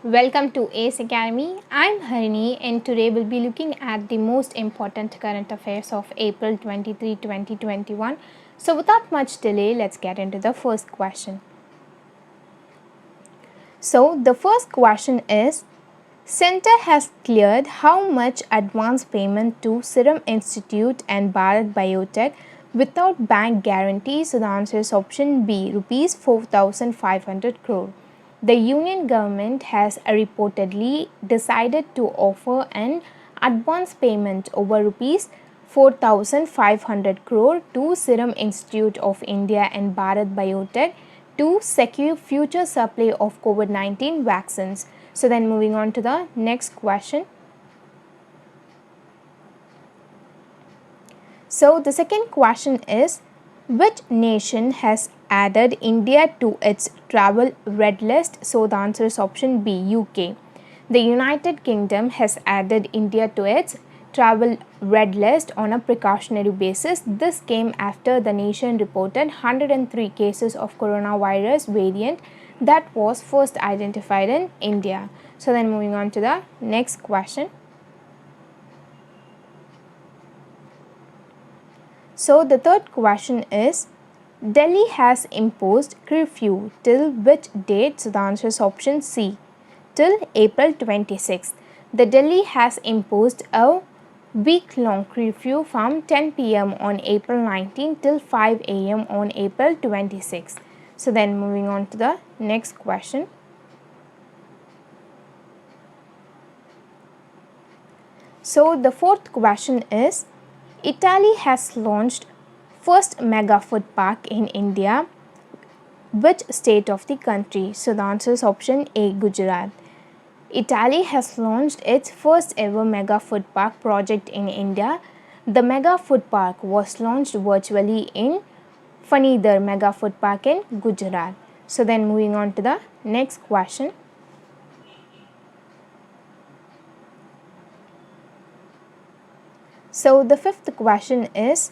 Welcome to ACE Academy. I'm Harini and today we'll be looking at the most important current affairs of April 23, 2021. So without much delay, let's get into the first question. So the first question is, Center has cleared how much advance payment to Serum Institute and Bharat Biotech without bank guarantee? So the answer is option B, rupees 4,500 crore. The union government has reportedly decided to offer an advance payment over rupees 4,500 crore to Serum Institute of India and Bharat Biotech to secure future supply of COVID-19 vaccines. So then moving on to the next question. So the second question is, which nation has added India to its travel red list? So the answer is option B, UK. The United Kingdom has added India to its travel red list on a precautionary basis. This came after the nation reported 103 cases of coronavirus variant that was first identified in India. So then moving on to the next question. So the third question is, Delhi has imposed curfew till which date? So the answer is option C, till April 26th. The Delhi has imposed a week-long curfew from 10 p.m. on April 19 till 5 a.m. on April 26th. So then moving on to the next question. So the fourth question is, Italy has launched first mega food park in India. Which state of the country? So the answer is option A, Gujarat. Italy has launched its first ever mega food park project in India. The mega food park was launched virtually in Fanidar Mega Food Park in Gujarat. So then moving on to the next question. So the fifth question is,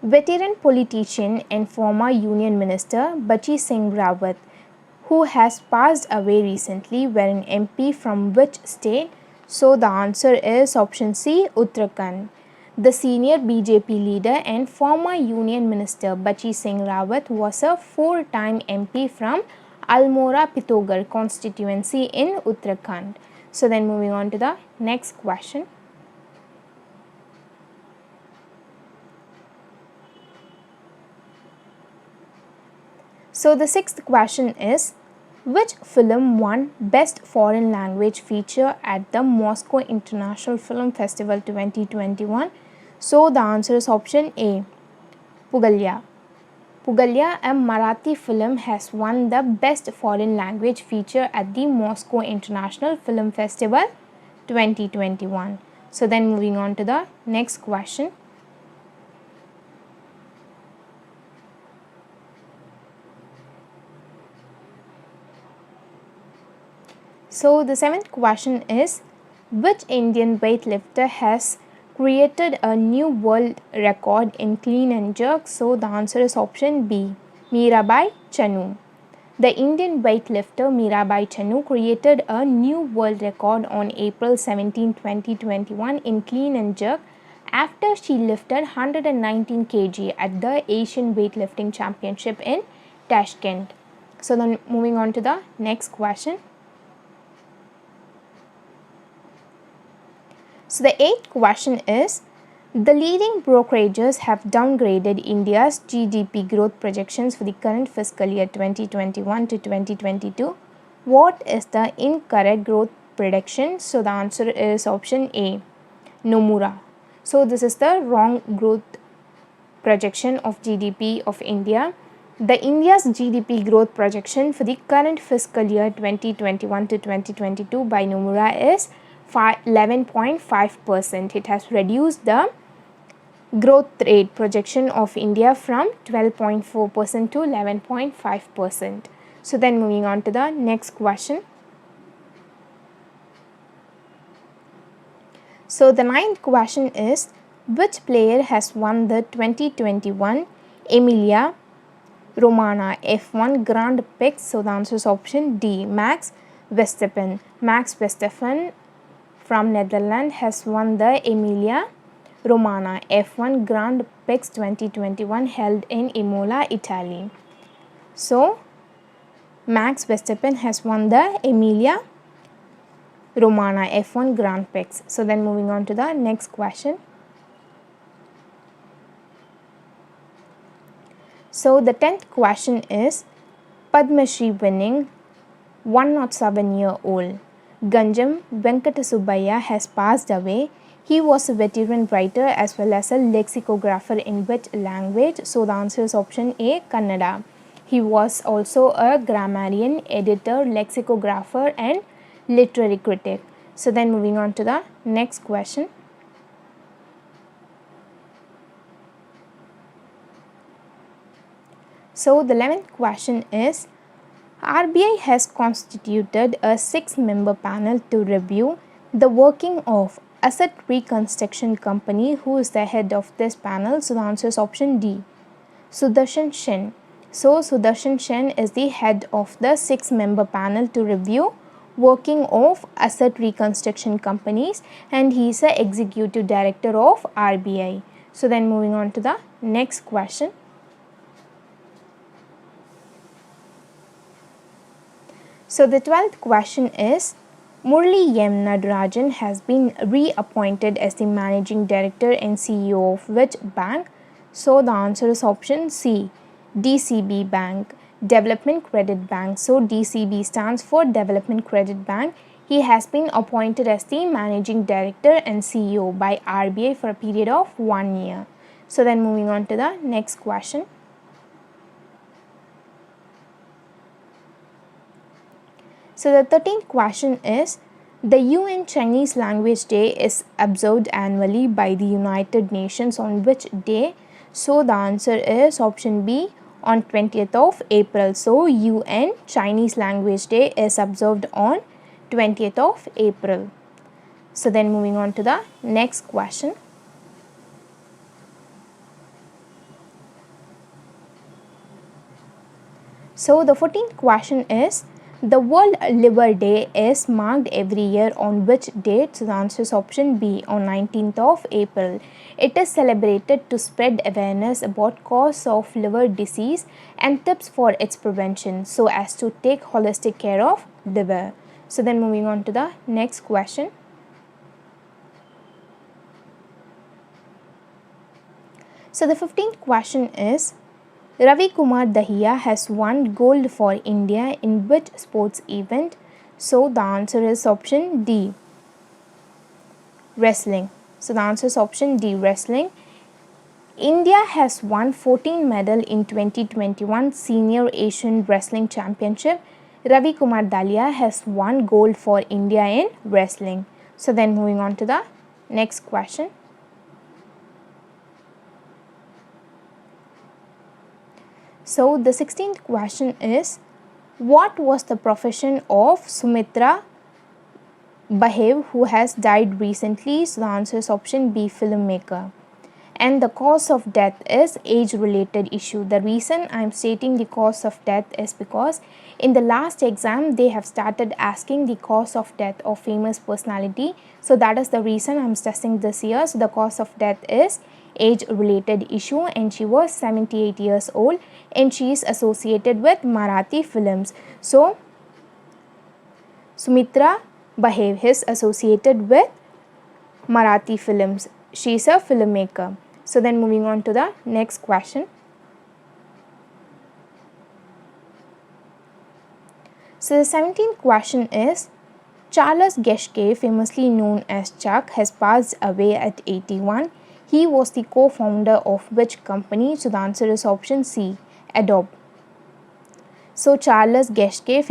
veteran politician and former Union Minister Bachchan Singh Rawat, who has passed away recently, were an MP from which state? So the answer is option C, Uttarakhand. The senior BJP leader and former Union Minister Bachchan Singh Rawat was a four-time MP from Almora Pithogar constituency in Uttarakhand. So then moving on to the next question. So the sixth question is, which film won Best Foreign Language Feature at the Moscow International Film Festival 2021? So the answer is option A, Pugalia. Pugalia, a Marathi film, has won the Best Foreign Language Feature at the Moscow International Film Festival 2021. So then moving on to the next question. So the seventh question is, which Indian weightlifter has created a new world record in clean and jerk? So the answer is option B, Mirabai Chanu. The Indian weightlifter Mirabai Chanu created a new world record on April 17, 2021 in clean and jerk after she lifted 119 kg at the Asian Weightlifting Championship in Tashkent. So then moving on to the next question. So the eighth question is, the leading brokerages have downgraded India's GDP growth projections for the current fiscal year 2021 to 2022. What is the incorrect growth prediction? So the answer is option A, Nomura. So this is the wrong growth projection of GDP of India. The India's GDP growth projection for the current fiscal year 2021 to 2022 by Nomura is 11.5%. It has reduced the growth rate projection of India from 12.4% to 11.5%. So then moving on to the next question. So the ninth question is, which player has won the 2021 Emilia Romagna F1 Grand Prix? So the answer is option D, Max Verstappen. Max Verstappen from Netherlands has won the Emilia Romagna F1 Grand Prix 2021 held in Imola, Italy. So, Max Verstappen has won the Emilia Romagna F1 Grand Prix. So, then moving on to the next question. So, the 10th question is Padma Shri winning 107-year-old Ganjam Venkatasubbaiah has passed away. He was a veteran writer as well as a lexicographer in which language? So the answer is option A, Kannada. He was also a grammarian, editor, lexicographer and literary critic. So then moving on to the next question. So the 11th question is RBI has constituted a 6-member panel to review the working of Asset Reconstruction Company. Who is the head of this panel? So the answer is option D, Sudarshan Sen. So Sudarshan Sen is the head of the 6-member panel to review working of asset reconstruction companies, and he is the executive director of RBI. So then moving on to the next question. So the 12th question is Murli M. Nadarajan has been reappointed as the managing director and CEO of which bank? So the answer is option C, DCB Bank, Development Credit Bank. So DCB stands for Development Credit Bank. He has been appointed as the managing director and CEO by RBI for a period of 1 year. So then moving on to the next question. So the 13th question is the UN Chinese Language Day is observed annually by the United Nations on which day? So the answer is option B, on 20th of April. So UN Chinese Language Day is observed on 20th of April. So then moving on to the next question. So the 14th question is the World Liver Day is marked every year on which date? So the answer is option B, on 19th of April. It is celebrated to spread awareness about cause of liver disease and tips for its prevention so as to take holistic care of liver. So then moving on to the next question. So the 15th question is Ravi Kumar Dahiya has won gold for India in which sports event? So the answer is option D, wrestling. So the answer is option D, wrestling. India has won 14 medals in 2021 Senior Asian Wrestling Championship. Ravi Kumar Dahiya has won gold for India in wrestling. So then moving on to the next question. So the 16th question is what was the profession of Sumitra Bahev, who has died recently? So the answer is option B, filmmaker. And the cause of death is age-related issue. The reason I am stating the cause of death is because in the last exam they have started asking the cause of death of famous personality. So that is the reason I am stressing this year. So the cause of death is age-related issue, and she was 78 years old and she is associated with Marathi films. So Sumitra Bahev is associated with Marathi films. She is a filmmaker. So then moving on to the next question. So the 17th question is Charles Geschke, famously known as Chuck, has passed away at 81. He was the co-founder of which company? So the answer is option C, Adobe. So Charles Geschke,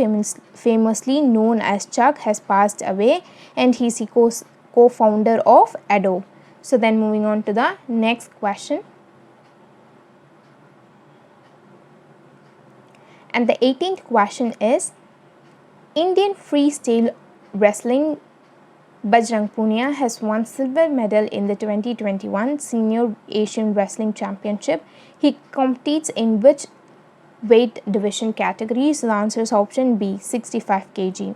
famously known as Chuck, has passed away and he is the co-founder of Adobe. So then moving on to the next question. And the 18th question is Indian freestyle wrestling Bajrang Punia has won silver medal in the 2021 Senior Asian Wrestling Championship. He competes in which weight division category? So the answer is option B, 65 kg.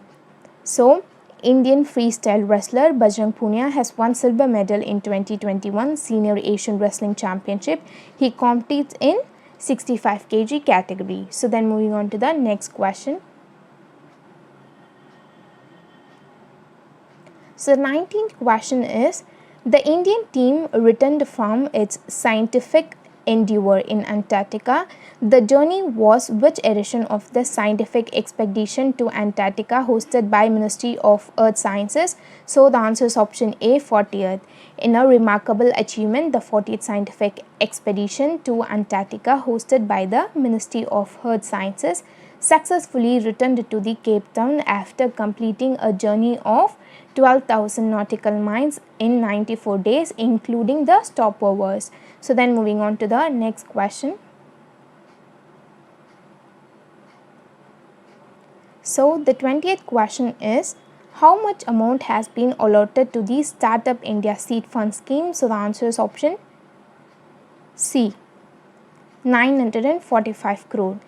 So, Indian freestyle wrestler Bajrang Punia has won silver medal in 2021 Senior Asian Wrestling Championship. He competes in 65 kg category. So then moving on to the next question. So the 19th question is, the Indian team returned from its scientific endeavor in Antarctica. The journey was which edition of the scientific expedition to Antarctica hosted by Ministry of Earth Sciences? So the answer is option A, 40th. In a remarkable achievement, the 40th scientific expedition to Antarctica hosted by the Ministry of Earth Sciences successfully returned to the Cape Town after completing a journey of 12,000 nautical miles in 94 days, including the stopovers. So then moving on to the next question. So the 20th question is, how much amount has been allotted to the Startup India Seed Fund scheme? So the answer is option C, 945 crore.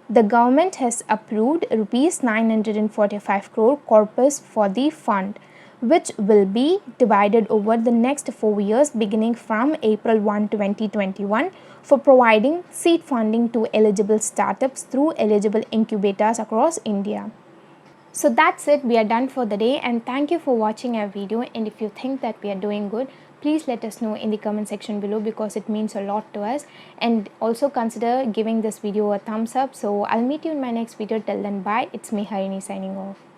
The government has approved rupees 945 crore corpus for the fund, which will be divided over the next 4 years beginning from April 1, 2021 for providing seed funding to eligible startups through eligible incubators across India. So that's it, we are done for the day, and thank you for watching our video. And if you think that we are doing good, please let us know in the comment section below, because it means a lot to us. And also consider giving this video a thumbs up. So I'll meet you in my next video. Till then, bye. It's me, Harini, signing off.